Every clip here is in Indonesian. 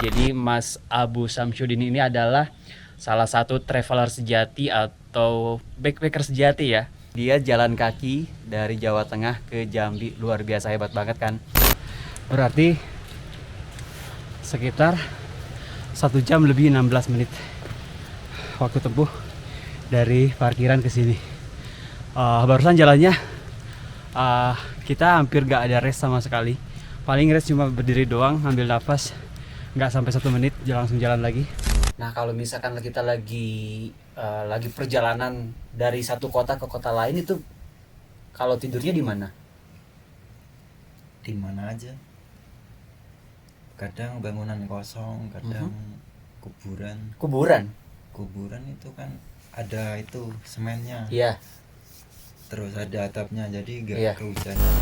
Jadi Mas Abu Samsyudin ini adalah salah satu traveler sejati atau backpacker sejati ya. Dia jalan kaki dari Jawa Tengah ke Jambi, luar biasa hebat banget kan. Berarti sekitar 1 jam lebih 16 menit waktu tempuh dari parkiran ke sini. Barusan jalannya kita hampir gak ada rest sama sekali. Paling rest cuma berdiri doang, ngambil nafas, nggak sampai 1 menit langsung jalan lagi. Nah kalau misalkan kita lagi perjalanan dari satu kota ke kota lain itu, kalau tidurnya di mana? Di mana aja. Kadang bangunan kosong, kadang Kuburan. Kuburan itu kan ada itu semennya. Iya. Terus ada atapnya, jadi gak Iya. kehujanan.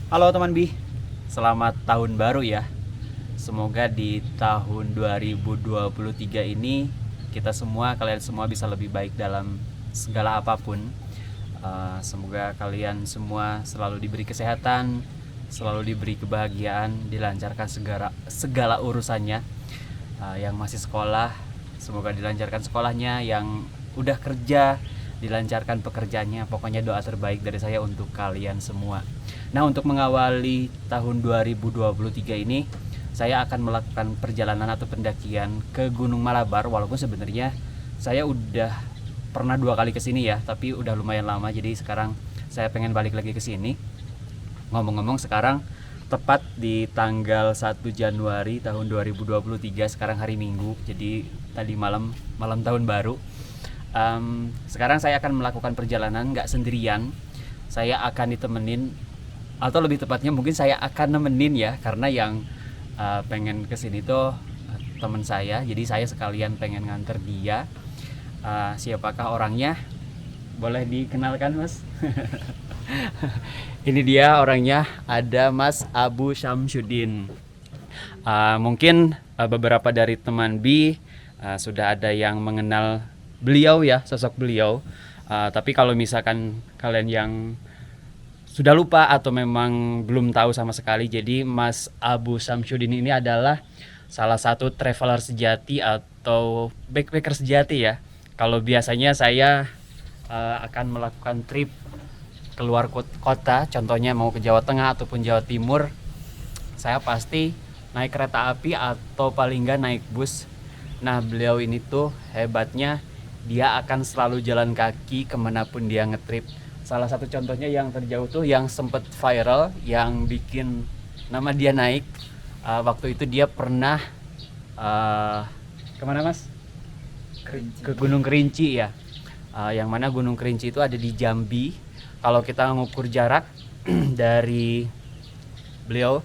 Halo teman Bi, selamat tahun baru ya. Semoga di tahun 2023 ini kalian semua bisa lebih baik dalam segala apapun. Semoga kalian semua selalu diberi kesehatan, selalu diberi kebahagiaan, dilancarkan segala urusannya. Yang masih sekolah, semoga dilancarkan sekolahnya. Yang udah kerja, dilancarkan pekerjaannya. Pokoknya doa terbaik dari saya untuk kalian semua. Nah, untuk mengawali tahun 2023 ini, saya akan melakukan perjalanan atau pendakian ke Gunung Malabar. Walaupun sebenarnya saya udah pernah 2 kali ke sini ya, tapi udah lumayan lama, jadi sekarang saya pengen balik lagi ke sini. Ngomong-ngomong, sekarang tepat di tanggal 1 Januari tahun 2023, sekarang hari Minggu, jadi tadi malam tahun baru. Sekarang saya akan melakukan perjalanan nggak sendirian. Saya akan ditemenin, atau lebih tepatnya mungkin saya akan nemenin ya, karena yang pengen kesini tuh teman saya, jadi saya sekalian pengen nganter dia. Siapakah orangnya? Boleh dikenalkan Mas? Ini dia orangnya, ada Mas Abu Samsyudin. Mungkin beberapa dari teman B sudah ada yang mengenal beliau ya, sosok beliau. Tapi kalau misalkan kalian yang sudah lupa atau memang belum tahu sama sekali, jadi Mas Abu Samsyudin ini adalah salah satu traveler sejati atau backpacker sejati ya. Kalau biasanya saya akan melakukan trip keluar kota, contohnya mau ke Jawa Tengah ataupun Jawa Timur, saya pasti naik kereta api atau paling nggak naik bus. Nah, beliau ini tuh hebatnya, dia akan selalu jalan kaki kemanapun dia ngetrip. Salah satu contohnya yang terjauh tuh yang sempet viral, yang bikin nama dia naik. Waktu itu dia pernah kemana Mas? Ke Gunung Kerinci ya. Yang mana Gunung Kerinci itu ada di Jambi. Kalau kita ngukur jarak dari beliau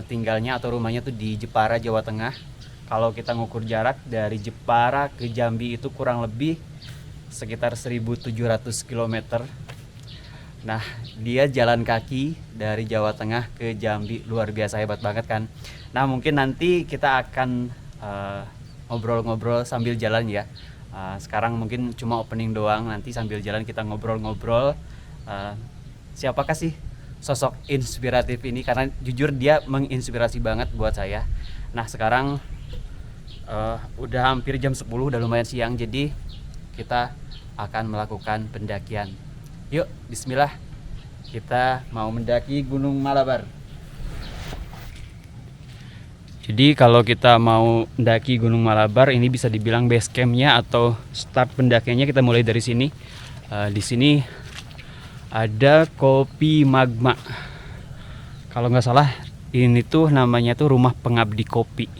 tinggalnya atau rumahnya tuh di Jepara, Jawa Tengah. Kalau kita ngukur jarak dari Jepara ke Jambi itu kurang lebih sekitar 1.700 km. Nah, dia jalan kaki dari Jawa Tengah ke Jambi, luar biasa hebat banget kan. Nah, mungkin nanti kita akan ngobrol-ngobrol sambil jalan ya. Sekarang mungkin cuma opening doang, nanti sambil jalan kita ngobrol-ngobrol. Siapakah sih sosok inspiratif ini, karena jujur dia menginspirasi banget buat saya. Nah, sekarang udah hampir jam 10, udah lumayan siang, jadi kita akan melakukan pendakian. Yuk, bismillah, kita mau mendaki Gunung Malabar. Jadi kalau kita mau mendaki Gunung Malabar, ini bisa dibilang base campnya atau start pendakiannya kita mulai dari sini. Di sini ada Kopi Magma. Kalau nggak salah ini tuh namanya tuh Rumah Pengabdi Kopi.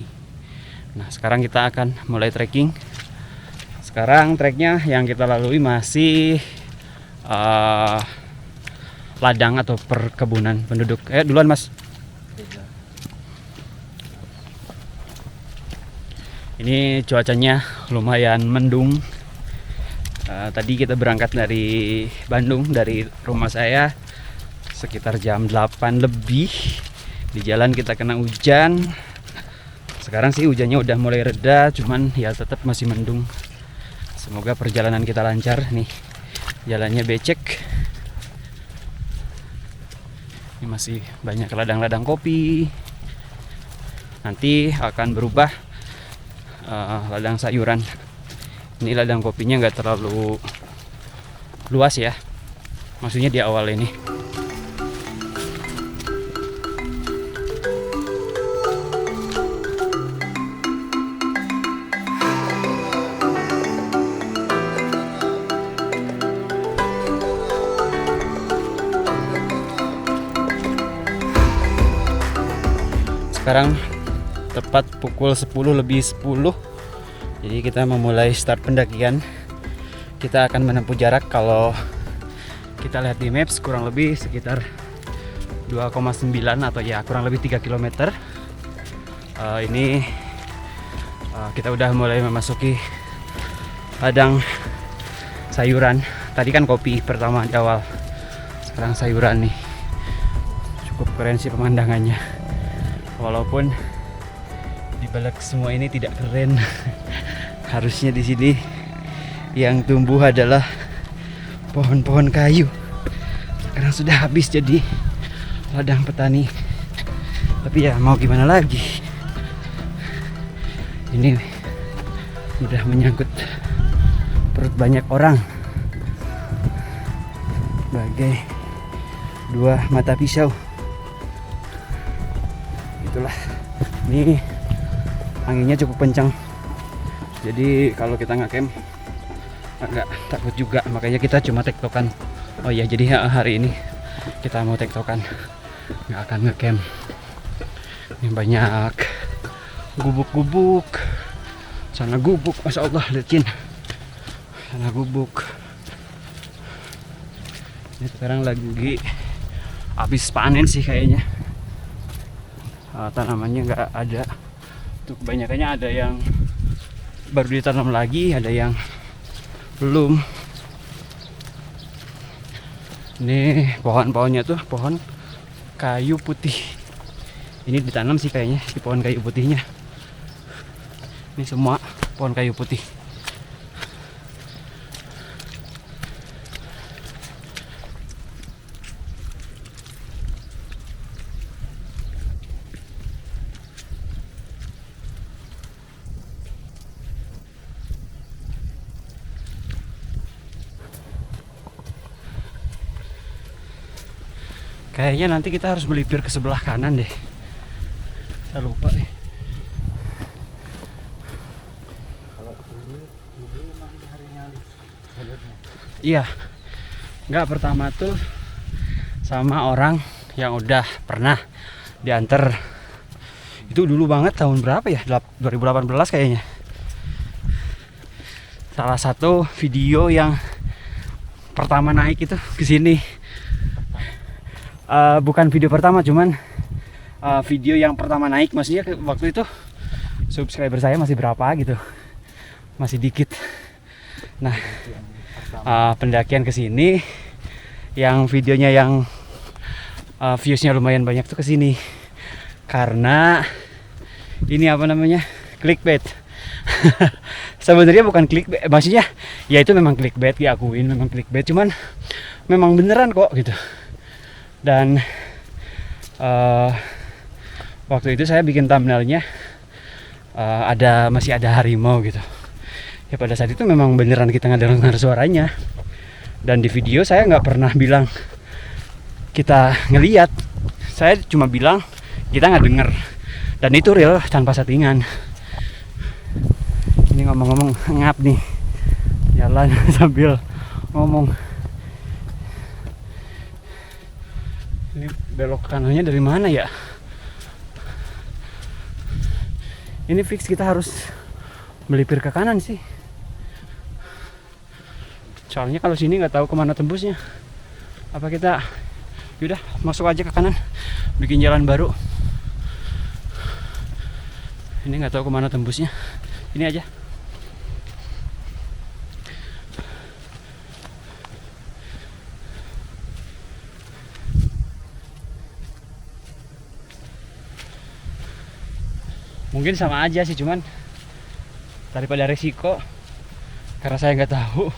Nah, sekarang kita akan mulai trekking. Sekarang treknya yang kita lalui masih ladang atau perkebunan penduduk. Duluan Mas. Ini cuacanya lumayan mendung. Tadi kita berangkat dari Bandung, dari rumah saya sekitar jam 8 lebih. Di jalan kita kena hujan. Sekarang sih hujannya udah mulai reda, cuman ya tetap masih mendung. Semoga perjalanan kita lancar nih. Jalannya becek. Ini masih banyak ladang-ladang kopi. Nanti akan berubah ladang sayuran. Ini ladang kopinya nggak terlalu luas ya, maksudnya di awal ini. Sekarang tepat pukul 10 lebih 10. Jadi kita memulai start pendakian. Kita akan menempuh jarak, kalau kita lihat di maps, kurang lebih sekitar 2,9 atau ya kurang lebih 3 km. Ini kita udah mulai memasuki ladang sayuran. Tadi kan kopi pertama di awal, sekarang sayuran nih. Cukup keren sih pemandangannya, walaupun di balik semua ini tidak keren. Harusnya di sini yang tumbuh adalah pohon-pohon kayu. Sekarang sudah habis jadi ladang petani. Tapi ya mau gimana lagi, ini udah menyangkut perut banyak orang, bagai dua mata pisau. Itulah, ini anginnya cukup kencang, jadi kalau kita ngecamp agak takut juga, makanya kita cuma tektokan. Oh iya, jadi hari ini kita mau tektokan, nggak akan ngecamp. Ini banyak gubuk-gubuk, sana gubuk, masya Allah, liatin, sana gubuk. Ini sekarang lagi habis panen sih kayaknya. Tanamannya nggak ada tuh, kebanyakannya ada yang baru ditanam lagi, ada yang belum. Ini pohon-pohonnya tuh pohon kayu putih. Ini ditanam sih kayaknya si pohon kayu putihnya. Ini semua pohon kayu putih. Kayaknya nanti kita harus melipir ke sebelah kanan deh. Saya lupa nih. Iya. Enggak, pertama tuh sama orang yang udah pernah diantar. Itu dulu banget, tahun berapa ya? 2018 kayaknya. Salah satu video yang pertama naik itu ke sini. Bukan video pertama, cuman video yang pertama naik, maksudnya waktu itu subscriber saya masih berapa gitu, masih dikit. Nah, pendakian ke sini yang videonya yang viewsnya lumayan banyak tuh ke sini, karena ini apa namanya, clickbait. Sebenarnya bukan clickbait, maksudnya ya itu memang clickbait, diakuin memang clickbait, cuman memang beneran kok gitu. Dan waktu itu saya bikin thumbnailnya masih ada harimau gitu. Ya pada saat itu memang beneran kita ngedengar suaranya. Dan di video saya nggak pernah bilang kita ngeliat, saya cuma bilang kita nggak denger. Dan itu real tanpa settingan. Ini ngomong-ngomong ngap nih, jalan sambil ngomong. Ini belok kanannya dari mana ya? Ini fix kita harus melipir ke kanan sih. Soalnya kalau sini nggak tahu kemana tembusnya. Apa kita, yaudah masuk aja ke kanan, bikin jalan baru. Ini nggak tahu kemana tembusnya. Ini aja. Mungkin sama aja sih, cuman daripada resiko, karena saya nggak tahu.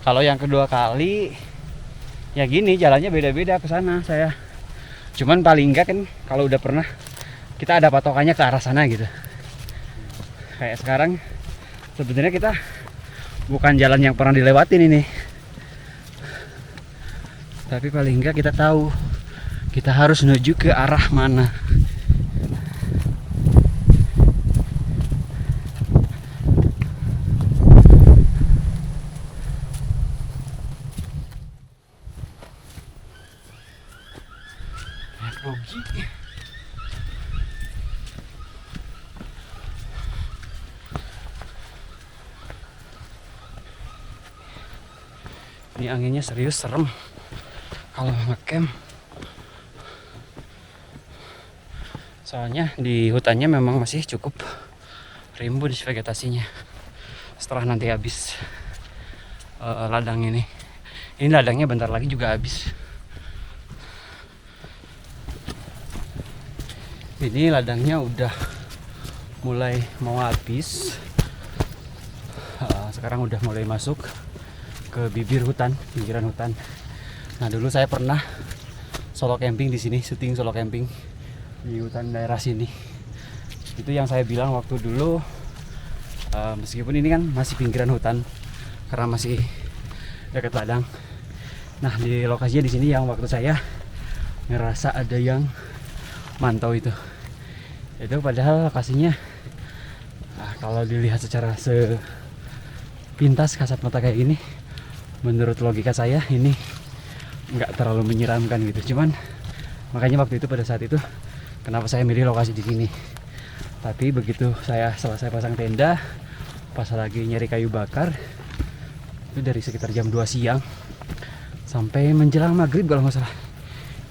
Kalau yang kedua kali Ya gini jalannya beda-beda ke sana saya. Cuman paling enggak kan kalau udah pernah kita ada patokannya ke arah sana gitu. Kayak sekarang sebenarnya kita bukan jalan yang pernah dilewatin ini. Tapi paling enggak kita tahu kita harus menuju ke arah mana. Ini anginnya serius serem kalau ngecamp. Soalnya di hutannya memang masih cukup rimbun vegetasinya. Setelah nanti habis ladang ini ladangnya bentar lagi juga habis. Ini ladangnya udah mulai mau habis. Sekarang udah mulai masuk ke pinggiran hutan. Nah, dulu saya pernah solo camping di sini, syuting solo camping di hutan daerah sini. Itu yang saya bilang waktu dulu, meskipun ini kan masih pinggiran hutan karena masih dekat ladang. Nah, di lokasinya di sini yang waktu saya ngerasa ada yang mantau itu padahal lokasinya kalau dilihat secara sepintas kasat mata kayak gini, menurut logika saya ini nggak terlalu menyeramkan gitu. Cuman makanya waktu itu pada saat itu kenapa saya milih lokasi di sini. Tapi begitu saya selesai pasang tenda, pas lagi nyari kayu bakar, itu dari sekitar jam 2 siang sampai menjelang maghrib kalau nggak salah,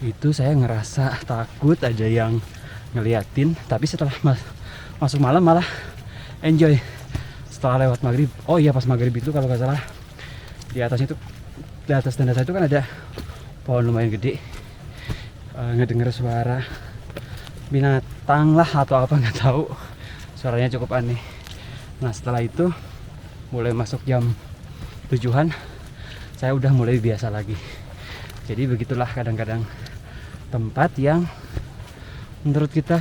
itu saya ngerasa takut ada yang ngeliatin. Tapi setelah masuk malam malah enjoy. Setelah lewat maghrib, oh iya pas maghrib itu kalau nggak salah di atas tenda saya itu kan ada pohon lumayan gede. Ngedenger suara binatang lah atau apa nggak tahu, suaranya cukup aneh. Nah, setelah itu mulai masuk jam 7-an saya udah mulai biasa lagi. Jadi begitulah kadang-kadang tempat yang menurut kita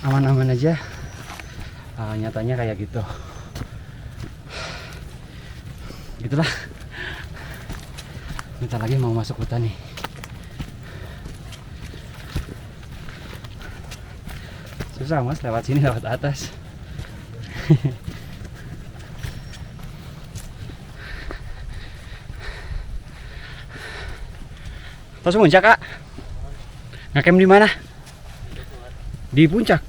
aman-aman aja, nyatanya kayak gitu. Gitulah. Bentar lagi mau masuk hutan nih. Susah mas lewat sini, lewat atas. Terus puncak kak? Ngecamp di mana? Di puncak.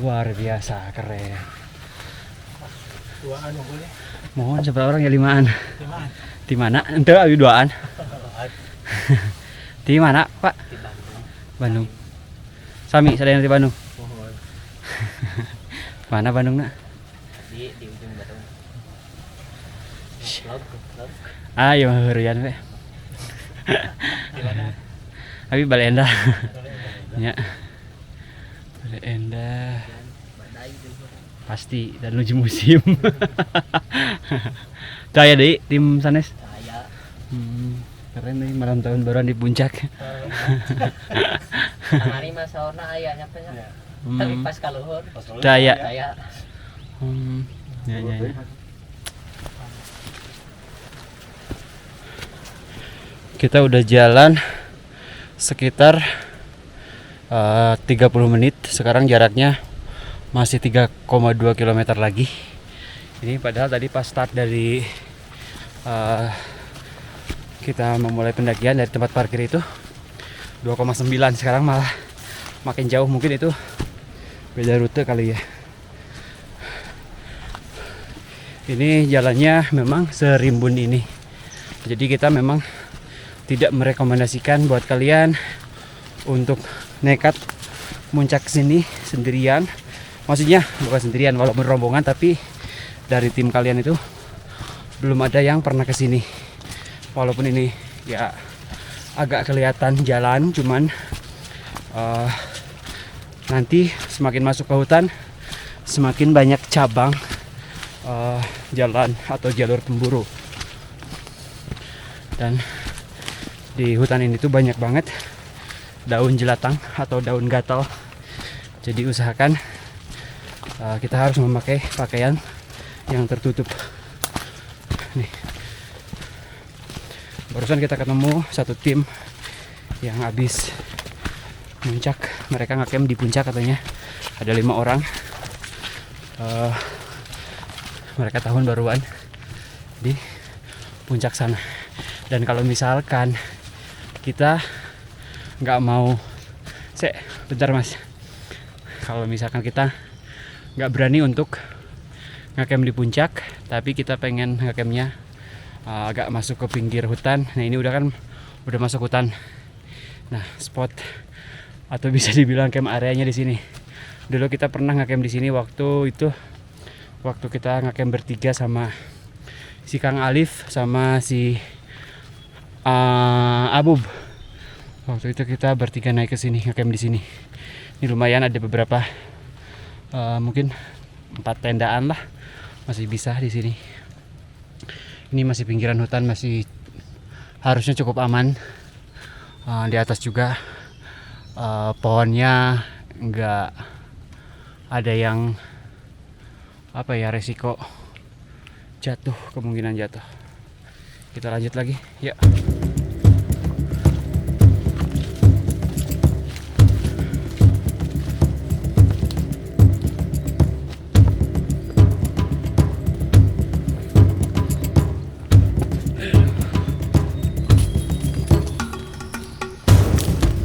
Luar biasa keren. Duaan boleh. Mohon seberapa orang ya? 5-an. Di mana? Ente abi 2-an. Di mana pak? Di Bandung. Bandung. Sami sadayana di Bandung. Mohon. Mana Bandung nak? Di ujung Bandung. Vlog. Ayo heureun we. Di mana? Abi Bale Endah. Ya. Bale Endah. Badai juga. Pasti dan uji musim. Caya deh tim sanes. Saya. Keren nih malam tahun baruan di puncak. Hari mah sauna aya nya teh. Tapi pas ka luhur. Caya. Saya. Ya. Kita udah jalan sekitar 30 menit. Sekarang jaraknya masih 3,2 km lagi. Ini padahal tadi pas start dari kita memulai pendakian dari tempat parkir itu 2,9, sekarang malah makin jauh. Mungkin itu beda rute kali ya. Ini jalannya memang serimbun ini. Jadi kita memang tidak merekomendasikan buat kalian untuk nekat muncak sini sendirian. Maksudnya bukan sendirian walaupun rombongan, tapi dari tim kalian itu belum ada yang pernah kesini. Walaupun ini ya agak kelihatan jalan, cuman nanti semakin masuk ke hutan semakin banyak cabang jalan atau jalur pemburu. Dan Di hutan ini tuh banyak banget daun jelatang atau daun gatal. Jadi usahakan kita harus memakai pakaian yang tertutup. Nih, barusan kita ketemu satu tim yang habis puncak. Mereka ngecamp di puncak katanya. Ada 5 orang. Mereka tahun baruan di puncak sana. Dan kalau misalkan kita nggak mau, bentar mas. Kalau misalkan kita nggak berani untuk ngecamp di puncak, tapi kita pengen ngecampnya agak masuk ke pinggir hutan. Nah ini udah masuk hutan. Nah spot atau bisa dibilang camp areanya di sini. Dulu kita pernah ngecamp di sini waktu kita ngecamp bertiga sama si Kang Alif sama si Abub. Waktu itu kita bertiga naik ke sini ngecamp di sini. Ini lumayan ada beberapa mungkin 4 tendaan lah masih bisa di sini. Ini masih pinggiran hutan, masih harusnya cukup aman. Di atas juga pohonnya nggak ada yang resiko jatuh, kemungkinan jatuh. Kita lanjut lagi ya.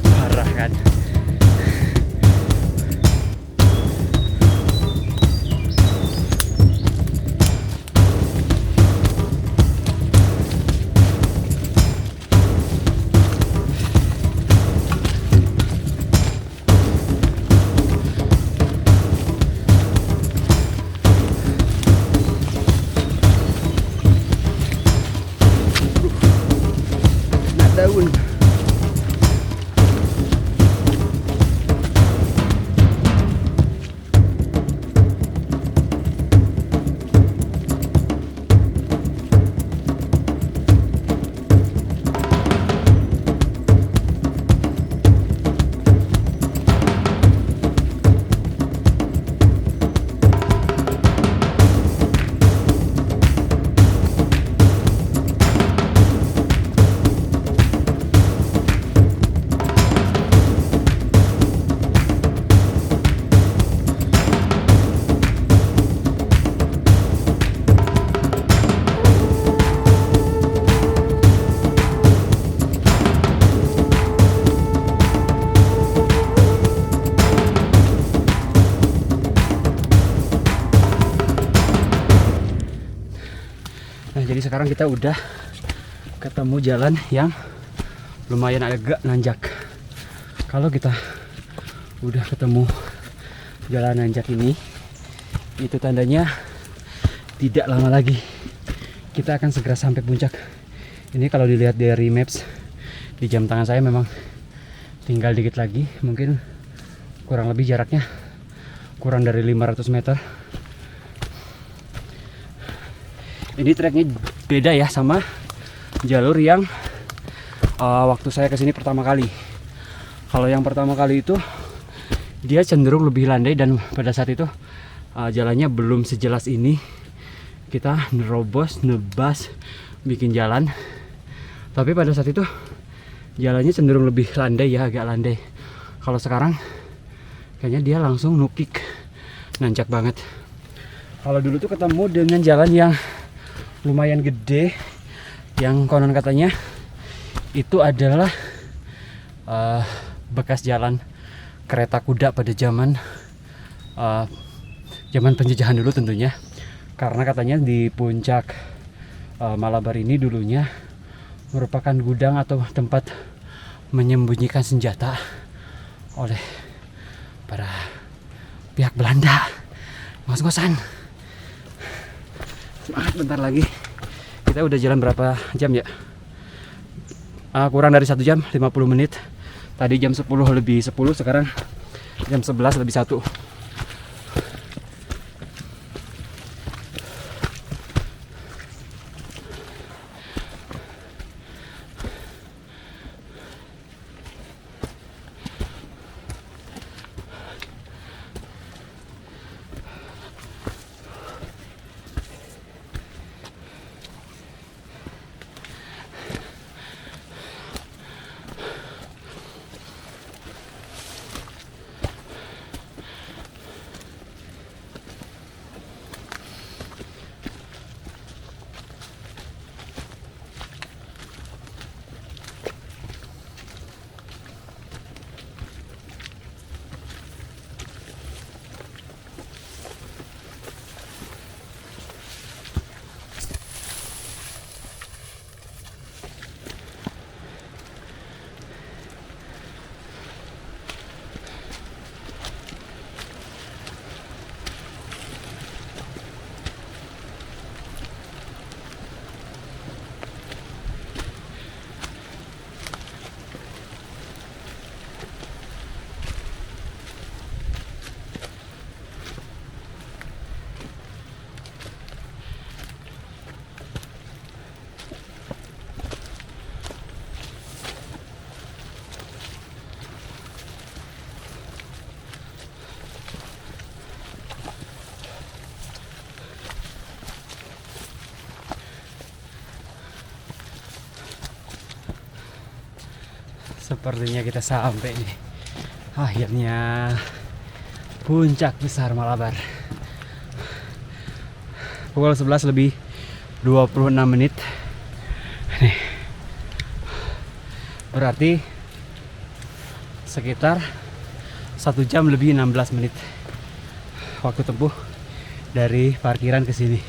Parah kan. Daun. Nah jadi sekarang kita udah ketemu jalan yang lumayan agak nanjak. Kalau kita udah ketemu jalan nanjak ini, itu tandanya tidak lama lagi kita akan segera sampai puncak. Ini kalau dilihat dari maps di jam tangan saya memang tinggal dikit lagi, mungkin kurang lebih jaraknya kurang dari 500 meter. Ini treknya beda ya sama jalur yang waktu saya kesini pertama kali. Kalau yang pertama kali itu dia cenderung lebih landai, dan pada saat itu jalannya belum sejelas ini. Kita nerobos, nebas, bikin jalan. Tapi pada saat itu jalannya cenderung lebih landai ya, agak landai. Kalau sekarang kayaknya dia langsung nukik, nanjak banget. Kalau dulu tuh ketemu dengan jalan yang lumayan gede, yang konon katanya itu adalah bekas jalan kereta kuda pada zaman penjajahan dulu tentunya, karena katanya di puncak Malabar ini dulunya merupakan gudang atau tempat menyembunyikan senjata oleh para pihak Belanda. Ngos-ngosan. Semangat, bentar lagi. Kita udah jalan berapa jam ya? Kurang dari 1 jam, 50 menit. Tadi jam 10 lebih 10, sekarang jam 11 lebih 1. Sepertinya kita sampai nih. Akhirnya puncak besar Malabar. Pukul 11 lebih 26 menit. Nih. Berarti sekitar 1 jam lebih 16 menit waktu tempuh dari parkiran ke sini.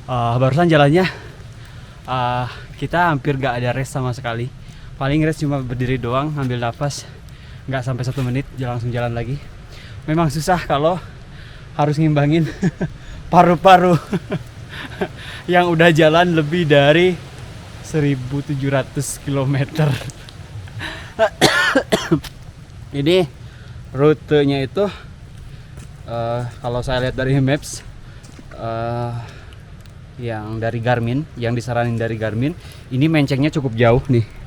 Barusan jalannya kita hampir gak ada rest sama sekali. Paling rest cuma berdiri doang, ambil nafas, nggak sampai 1 menit langsung jalan lagi. Memang susah kalau harus ngimbangin paru-paru yang udah jalan lebih dari 1.700 km. Ini rutenya itu kalau saya lihat dari maps yang dari Garmin, yang disaranin dari Garmin, ini mencengnya cukup jauh nih.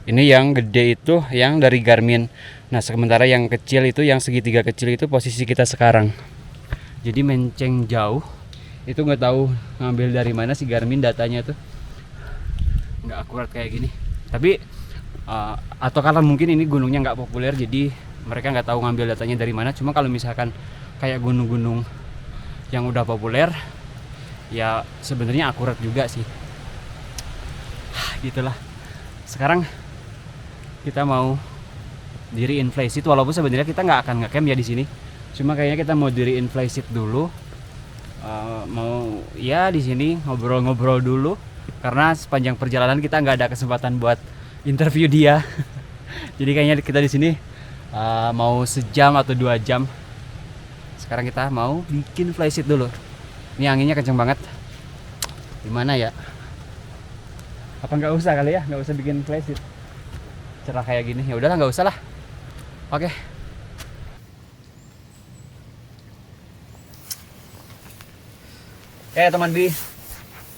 Ini yang gede itu yang dari Garmin. Nah, sementara yang kecil itu, yang segitiga kecil itu posisi kita sekarang. Jadi menceng jauh. Itu nggak tahu ngambil dari mana si Garmin datanya tuh. Nggak akurat kayak gini. Tapi atau karena mungkin ini gunungnya nggak populer, jadi mereka nggak tahu ngambil datanya dari mana. Cuma kalau misalkan kayak gunung-gunung yang udah populer, ya sebenarnya akurat juga sih. Gitulah. Sekarang kita mau diri in fly seat, walaupun sebenarnya kita nggak akan nge-camp ya di sini. Cuma kayaknya kita mau diri in fly seat dulu. Mau ya di sini ngobrol-ngobrol dulu, karena sepanjang perjalanan kita nggak ada kesempatan buat interview dia. Jadi kayaknya kita di sini mau sejam atau 2 jam. Sekarang kita mau bikin fly seat dulu. Ini anginnya kenceng banget. Gimana ya? Apa nggak usah kali ya? Nggak usah bikin fly seat cerah kayak gini. Ya udahlah, nggak usah lah. Oke. Teman Bi,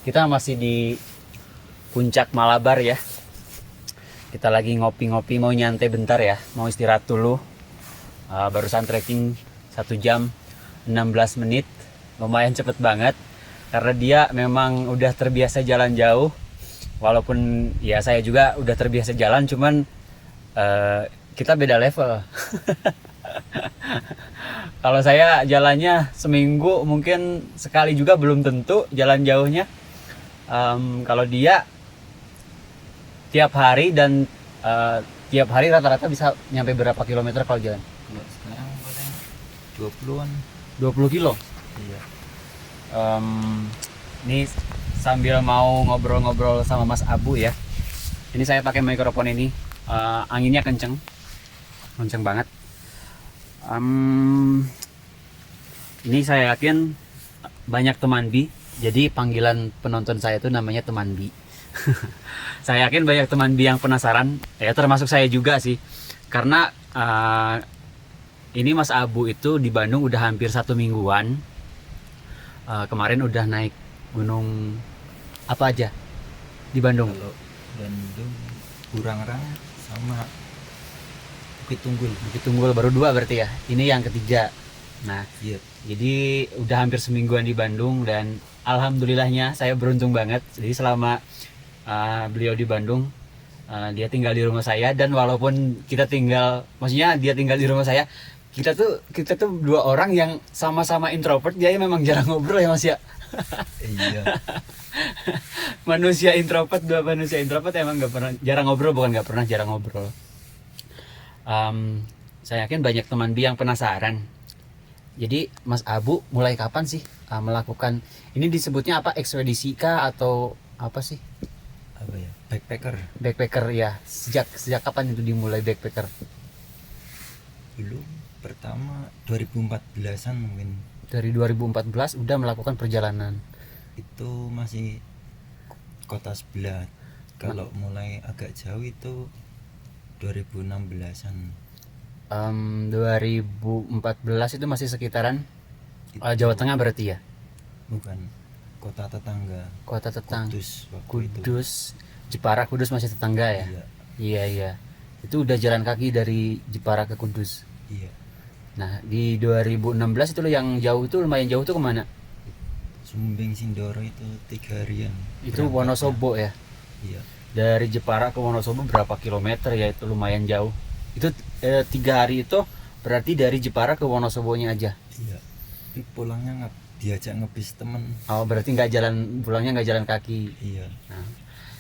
kita masih di puncak Malabar ya. Kita lagi ngopi-ngopi, mau nyantai bentar ya, mau istirahat dulu. Barusan trekking 1 jam 16 menit, lumayan cepet banget. Karena dia memang udah terbiasa jalan jauh. Walaupun ya saya juga udah terbiasa jalan, cuman kita beda level. Kalau saya jalannya seminggu mungkin sekali juga belum tentu jalan jauhnya. Kalau dia tiap hari dan tiap hari rata-rata bisa nyampe berapa kilometer kalau jalan? Ya, sekarang paling 20-an. 20 kilo? Iya. Ini sambil mau ngobrol-ngobrol sama Mas Abu ya. Ini saya pakai mikrofon ini, anginnya kenceng banget. Ini saya yakin banyak teman Bi. Jadi panggilan penonton saya itu namanya teman Bi. Saya yakin banyak teman Bi yang penasaran, ya termasuk saya juga sih. Karena ini Mas Abu itu di Bandung udah hampir 1 mingguan. Kemarin udah naik gunung apa aja di Bandung? Kalau Bandung, Burangrang sama Bukit Tunggul. Bukit Tunggul baru 2 berarti ya. Ini yang ketiga. Nah, Iya. jadi udah hampir semingguan di Bandung dan alhamdulillahnya saya beruntung banget. Jadi selama beliau di Bandung, dia tinggal di rumah saya, dan walaupun kita tinggal, maksudnya dia tinggal di rumah saya, kita tuh 2 orang yang sama-sama introvert. Dia memang jarang ngobrol ya Mas ya. Iya. Manusia introvert, 2 manusia introvert emang jarang ngobrol, bukan nggak pernah jarang ngobrol. Saya yakin banyak teman Bi yang penasaran. Jadi Mas Abu mulai kapan sih melakukan ini, disebutnya apa, ekspedisi kah atau apa sih? Apa ya? Backpacker. Backpacker ya. Sejak kapan itu dimulai backpacker? Dulu pertama 2014-an mungkin. Dari 2014 udah melakukan perjalanan. Itu masih kota sebelah. Kalau mulai agak jauh itu 2016-an. 2014 itu masih sekitaran Jawa Tengah berarti ya? Bukan, kota tetangga. Kota tetangga. Kudus waktu itu. Kudus, Jepara, Kudus masih tetangga ya? Iya. Iya. Itu udah jalan kaki dari Jepara ke Kudus. Iya. Nah, di 2016 itu loh yang jauh, itu lumayan jauh tuh kemana? Sumbing Sindoro itu 3 harian. Itu berangkatnya. Wonosobo ya? Iya. Dari Jepara ke Wonosobo berapa kilometer ya, itu lumayan jauh. Itu 3 hari itu berarti dari Jepara ke Wonosobonya aja. Iya. Tapi pulangnya diajak ngebis temen. Oh berarti nggak jalan, pulangnya nggak jalan kaki. Iya.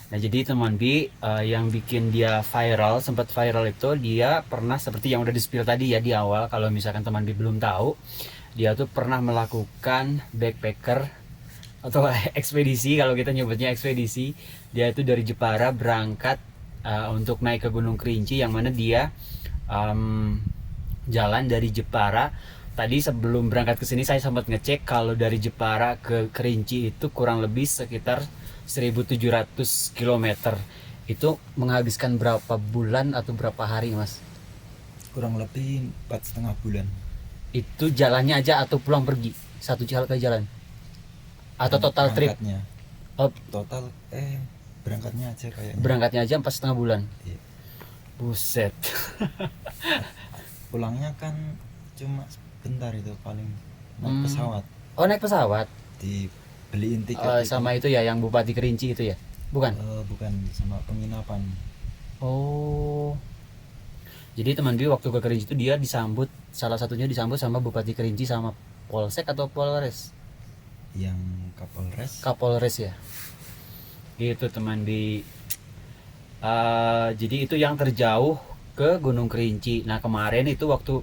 Nah jadi teman Bi, yang bikin dia viral, sempat viral itu dia pernah seperti yang udah di-spill tadi ya di awal. Kalau misalkan teman Bi belum tahu, dia tuh pernah melakukan backpacker atau ekspedisi, kalau kita nyebutnya ekspedisi. Dia itu dari Jepara berangkat untuk naik ke Gunung Kerinci, yang mana dia jalan dari Jepara. Tadi sebelum berangkat ke sini saya sempat ngecek kalau dari Jepara ke Kerinci itu kurang lebih sekitar 1.700 km. Itu menghabiskan berapa bulan atau berapa hari, Mas? Kurang lebih 4,5 bulan. Itu jalannya aja atau pulang pergi? Satu kali jalan? Atau total trip? Berangkatnya. Oh, Total berangkatnya aja kayaknya. berangkatnya aja 4,5 bulan. Iya. Buset. Pulangnya kan cuma sebentar itu paling naik Hmm. pesawat. Oh, naik pesawat? Dibeliin tiket itu. Sama itu ya, yang Bupati Kerinci itu ya? Bukan? Bukan, sama penginapan. Oh. Jadi teman Bi waktu ke Kerinci itu dia disambut, salah satunya disambut sama Bupati Kerinci sama Polsek atau Polres? Yang Kapolres. Kapolres ya. Gitu teman Bi. Jadi itu yang terjauh ke Gunung Kerinci. Nah kemarin itu waktu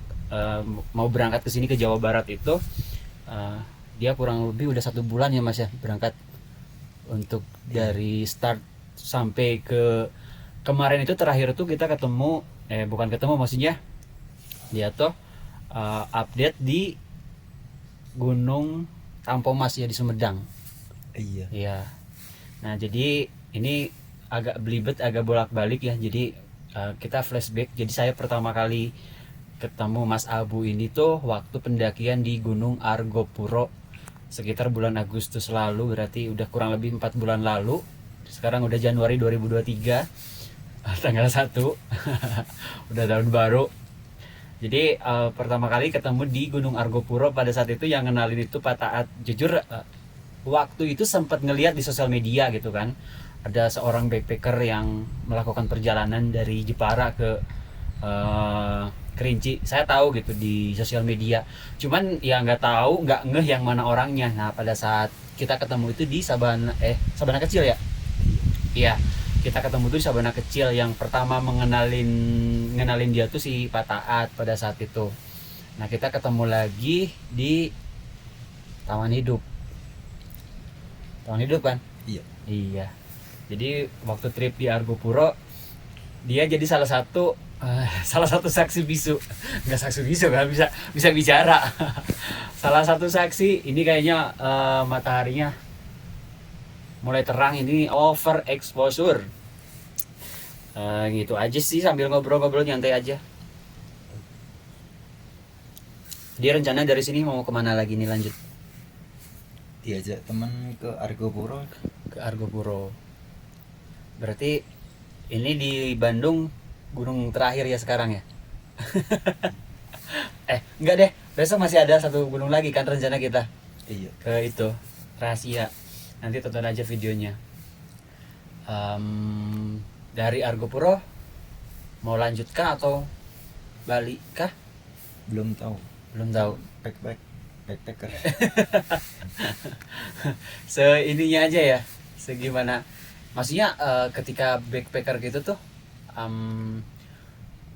mau berangkat ke sini ke Jawa Barat itu, dia kurang lebih udah 1 bulan ya Mas ya berangkat untuk dari start sampai ke kemarin itu. Terakhir tuh kita ketemu, bukan ketemu maksudnya, dia tuh update di Gunung Tampomas ya di Sumedang. Iya. Iya. Nah jadi ini agak belibet, agak bolak-balik ya. Jadi kita flashback. Jadi saya pertama kali ketemu Mas Abu ini tuh waktu pendakian di Gunung Argopuro sekitar bulan Agustus lalu, berarti udah kurang lebih 4 bulan lalu. Sekarang udah Januari 2023, tanggal 1. Udah tahun baru. Jadi pertama kali ketemu di Gunung Argopuro pada saat itu yang kenalin itu Pak Taat. Jujur waktu itu sempat ngelihat di sosial media gitu kan, ada seorang backpacker yang melakukan perjalanan dari Jepara ke Kerinci. Saya tahu gitu di sosial media, cuman ya nggak tahu, nggak ngeh yang mana orangnya. Nah pada saat kita ketemu itu di Sabana Kecil ya. Iya, kita ketemu tuh di Sabana Kecil. Yang pertama ngenalin dia tuh si Pak Taat pada saat itu. Nah kita ketemu lagi di Taman Hidup kan. Iya. Jadi waktu trip di Argopuro dia jadi salah satu saksi bisu. Nggak saksi bisu kan, bisa bicara. Salah satu saksi. Ini kayaknya mataharinya mulai terang, ini over exposure. Gitu aja sih, sambil ngobrol-ngobrol nyantai aja. Dia rencana dari sini mau kemana lagi nih lanjut? Diajak temen ke Argopuro. Ke Argopuro. Berarti ini di Bandung gunung terakhir ya sekarang ya? Enggak deh, besok masih ada 1 gunung lagi kan rencana kita Iya. ke itu, rahasia. Nanti tonton aja videonya. Dari Argopuro mau lanjut kah atau balik kah? Belum tahu. Belum tahu. Backpacker. Ininya aja ya, segimana. Maksudnya ketika backpacker gitu tuh,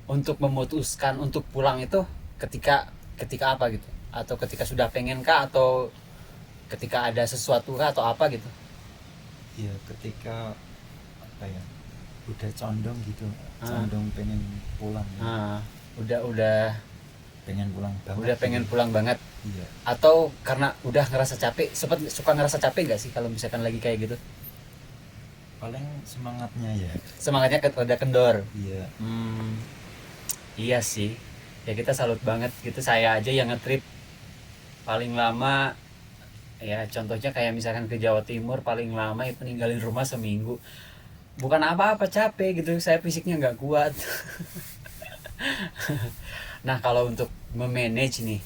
untuk memutuskan untuk pulang itu ketika apa gitu? Atau ketika sudah pengen kah, atau ketika ada sesuatu kah, atau apa gitu? Iya, ketika apa ya, udah condong gitu, condong pengen pulang ya. Udah Pengen pulang banget. udah pengen gitu. pulang banget. Iya. Atau karena udah ngerasa capek? Suka ngerasa capek nggak sih kalau misalkan lagi kayak gitu? Paling semangatnya ya. Semangatnya udah kendor. Iya. Iya sih. Ya kita salut banget gitu. Saya aja yang ngetrip paling lama ya, contohnya kayak misalkan ke Jawa Timur, paling lama itu ninggalin rumah seminggu. Bukan apa-apa, capek gitu, saya fisiknya nggak kuat. Nah kalau untuk memanage nih,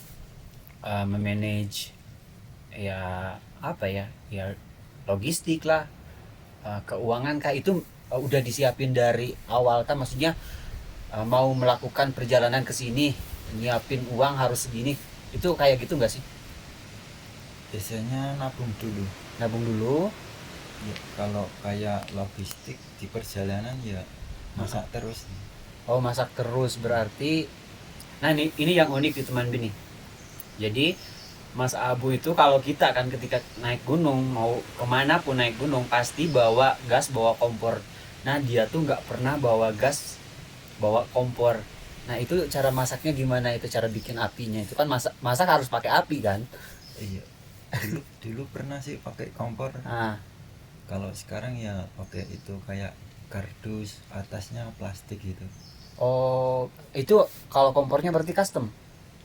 ya apa ya, ya logistik lah, keuangan kah, itu udah disiapin dari awal kan, maksudnya mau melakukan perjalanan ke sini nyiapin uang harus segini, itu kayak gitu nggak sih? Biasanya nabung dulu ya, kalau kayak logistik di perjalanan ya masak terus. Oh, masak terus berarti. Nah, ini yang unik di teman Bini. Jadi Mas Abu itu kalau kita kan ketika naik gunung, mau kemana pun naik gunung pasti bawa gas, bawa kompor. Nah, dia tuh nggak pernah bawa gas, bawa kompor. Nah, itu cara masaknya gimana? Itu cara bikin apinya itu kan masak harus pakai api kan? Iya, dulu pernah sih pakai kompor. Nah, Kalau sekarang ya pakai itu kayak kardus, atasnya plastik gitu, oh itu kalau kompornya berarti custom,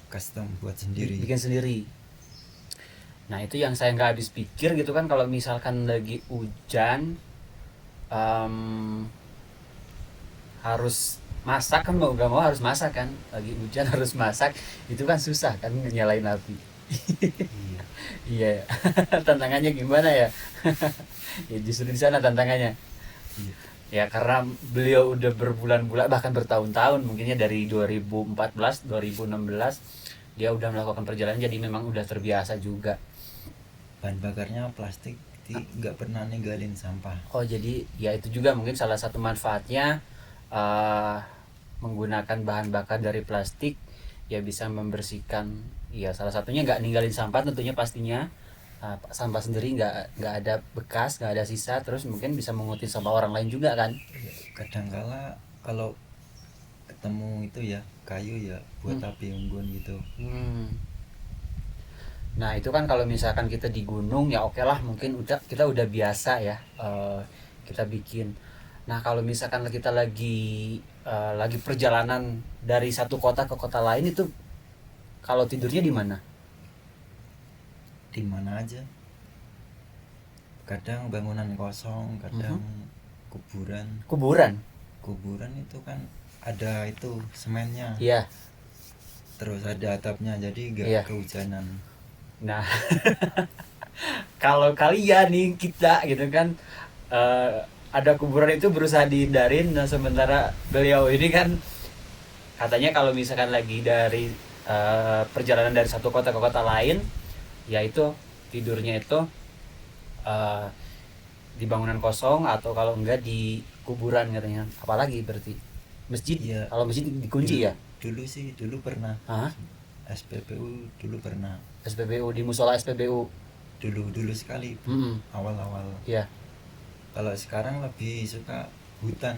custom buat sendiri. bikin sendiri. Nah, itu yang saya nggak habis pikir gitu kan, kalau misalkan lagi hujan em, harus masak kan, mau nggak mau harus masak kan, lagi hujan harus masak, itu kan susah kan nyalain api. Iya. Iya. Tantangannya gimana ya? Ya justru di sana tantangannya. Iya. Ya karena beliau udah berbulan-bulan bahkan bertahun-tahun, mungkinnya dari 2014 2016 dia udah melakukan perjalanan, jadi memang udah terbiasa juga. Bahan bakarnya plastik, nggak pernah ninggalin sampah. Oh, jadi ya itu juga mungkin salah satu manfaatnya, menggunakan bahan bakar dari plastik ya bisa membersihkan, ya salah satunya nggak ninggalin sampah tentunya pastinya. Sampah sendiri nggak ada bekas, nggak ada sisa, terus mungkin bisa mengutin sampah orang lain juga kan. Kadangkala kalau ketemu itu ya kayu ya buat api unggun gitu. Nah, itu kan kalau misalkan kita di gunung ya oke lah, mungkin kita udah biasa ya, kita bikin. Nah, kalau misalkan kita lagi perjalanan dari satu kota ke kota lain, itu kalau tidurnya di mana? Di mana aja, kadang bangunan kosong, kadang Kuburan. kuburan itu kan ada itu semennya, Iya. terus ada atapnya jadi nggak Iya. kehujanan. Nah, kalau kalian nih, kita gitu kan, ada kuburan itu berusaha dihindarin. Nah, sementara beliau ini kan katanya kalau misalkan lagi dari perjalanan dari satu kota ke kota lain, ya itu tidurnya itu di bangunan kosong atau kalau enggak di kuburan katanya. Apalagi berarti masjid. Iya. Kalau masjid dikunci ya. Dulu pernah. Hah? SPBU dulu pernah, SPBU, di musola SPBU. dulu sekali awal-awal. Iya. Kalau sekarang lebih suka hutan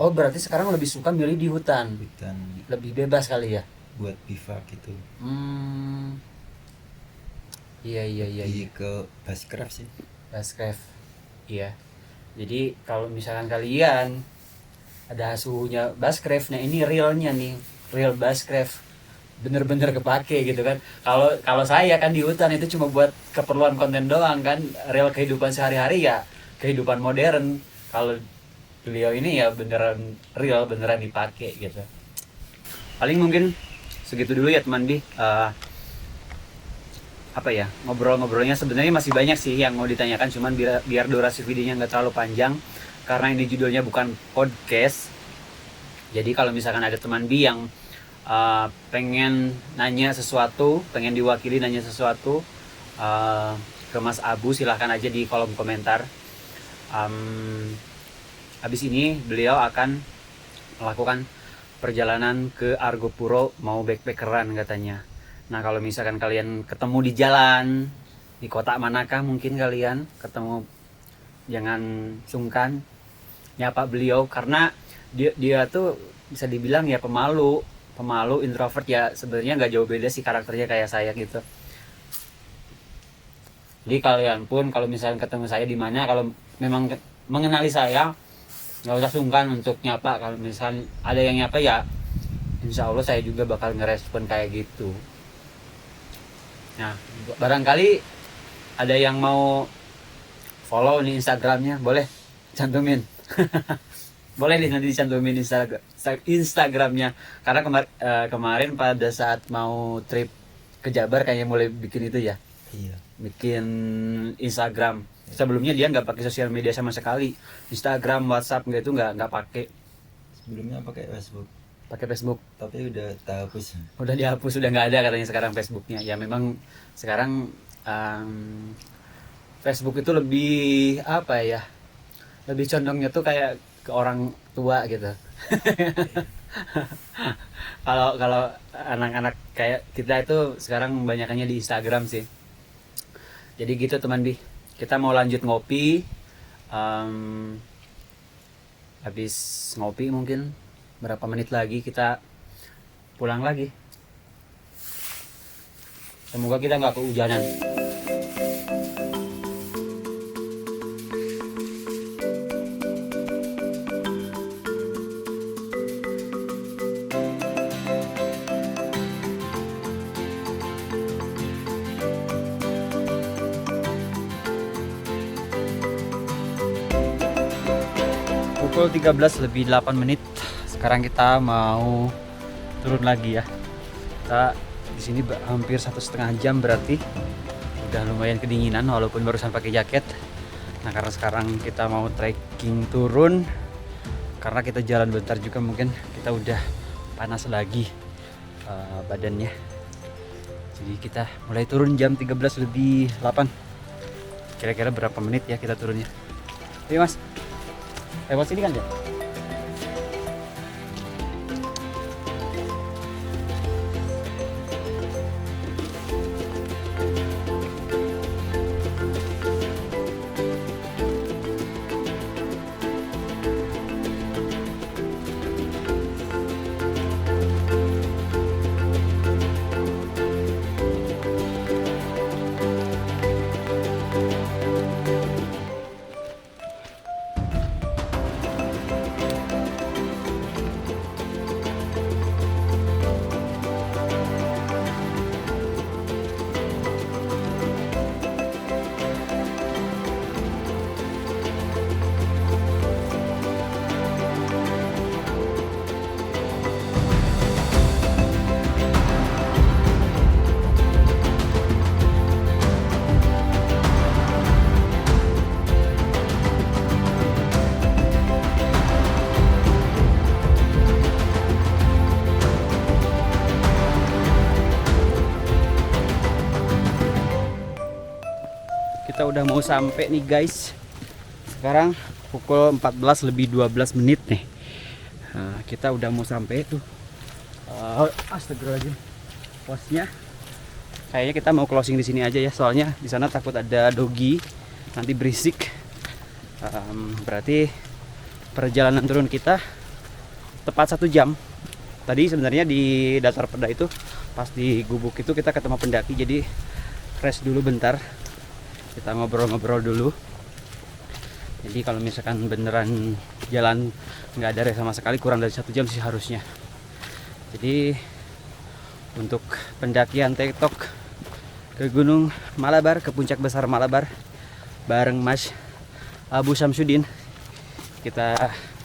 Oh, berarti sekarang lebih suka milih di hutan. Lebih bebas kali ya. buat bivak gitu. Iya. Lebih ke Bushcraft sih. Bushcraft. Iya. Jadi kalau misalkan kalian ada suhunya Bushcraft, nah ini realnya nih, real Bushcraft, bener-bener kepake gitu kan. Kalau saya kan di hutan itu cuma buat keperluan konten doang kan, real kehidupan sehari-hari ya kehidupan modern. Kalau beliau ini ya beneran real, beneran dipakai gitu. Paling mungkin segitu dulu ya teman Bi. Apa ya, ngobrolnya sebenarnya masih banyak sih yang mau ditanyakan, cuman biar durasi videonya nggak terlalu panjang karena ini judulnya bukan podcast. Jadi kalau misalkan ada teman Bi yang pengen nanya sesuatu, pengen diwakili nanya sesuatu ke Mas Abu, silahkan aja di kolom komentar. Habis ini beliau akan melakukan perjalanan ke Argopuro, mau backpackeran katanya. Nah, kalau misalkan kalian ketemu di jalan, di kota manakah mungkin kalian ketemu, jangan sungkan nyapa beliau karena dia tuh bisa dibilang ya pemalu, introvert ya, sebenarnya nggak jauh beda sih karakternya kayak saya gitu. Jadi kalian pun kalau misalkan ketemu saya di mana, kalau memang mengenali saya, nggak usah sungkan untuk nyapa. Kalau misalkan ada yang nyapa ya insya Allah saya juga bakal ngerespon kayak gitu. Nah, barangkali ada yang mau follow nih Instagramnya, boleh cantumin. Boleh nih nanti dicantumin Instagramnya. Karena kemarin pada saat mau trip ke Jabar kayaknya mulai bikin itu ya. Iya. Bikin Instagram. Sebelumnya dia nggak pakai sosial media sama sekali, Instagram, WhatsApp nggak, itu nggak pakai. Sebelumnya pakai Facebook, tapi udah dihapus. udah dihapus, udah nggak ada katanya sekarang Facebooknya. Ya memang sekarang Facebook itu lebih apa ya, lebih condongnya tuh kayak ke orang tua gitu. Kalau anak-anak kayak kita itu sekarang banyakannya di Instagram sih. Jadi gitu teman Bi, kita mau lanjut ngopi. Habis ngopi mungkin berapa menit lagi kita pulang lagi. Semoga kita nggak kehujanan. Pukul 13:08. Sekarang kita mau turun lagi ya. Kita di sini hampir 1,5 jam, berarti udah lumayan kedinginan walaupun barusan pakai jaket. Nah karena sekarang kita mau trekking turun, karena kita jalan bentar juga mungkin kita udah panas lagi badannya. Jadi kita mulai turun jam 13:08. Kira-kira berapa menit ya kita turunnya? Iya Mas, lewat sini kan ya? Kita udah mau sampai nih guys. Sekarang pukul 14:12 nih. Nah, kita udah mau sampai tuh. Astagfirullahaladzim. Posnya. Kayaknya kita mau closing di sini aja ya, soalnya di sana takut ada dogi nanti berisik. Berarti perjalanan turun kita tepat 1 jam. Tadi sebenarnya di Datar Peda itu pas di gubuk itu kita ketemu pendaki, jadi rest dulu bentar. Kita ngobrol-ngobrol dulu. Jadi kalau misalkan beneran jalan nggak ada rest sama sekali, kurang dari 1 jam sih harusnya. Jadi untuk pendakian TikTok ke Gunung Malabar, ke puncak besar Malabar bareng Mas Abu Samsudin, kita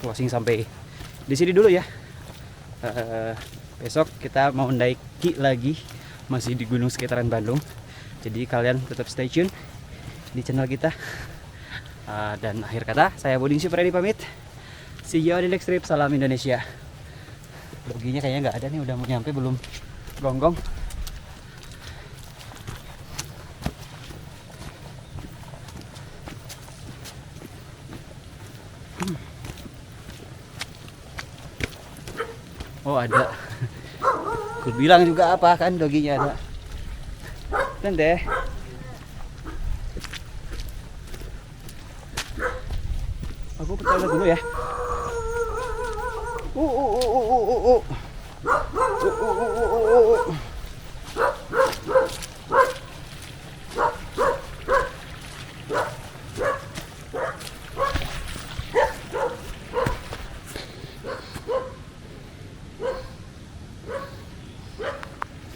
closing sampai di sini dulu ya. Besok kita mau naiki lagi, masih di gunung sekitaran Bandung. Jadi kalian tetap stay tune di channel kita. Dan akhir kata, saya Buding Supredi pamit. See you on the next trip. Salam Indonesia. Loginya kayaknya nggak ada nih, udah mau nyampe belum gonggong. Oh ada. Aku bilang juga apa kan doginya ada. Dan deh. Aku ke toilet dulu ya.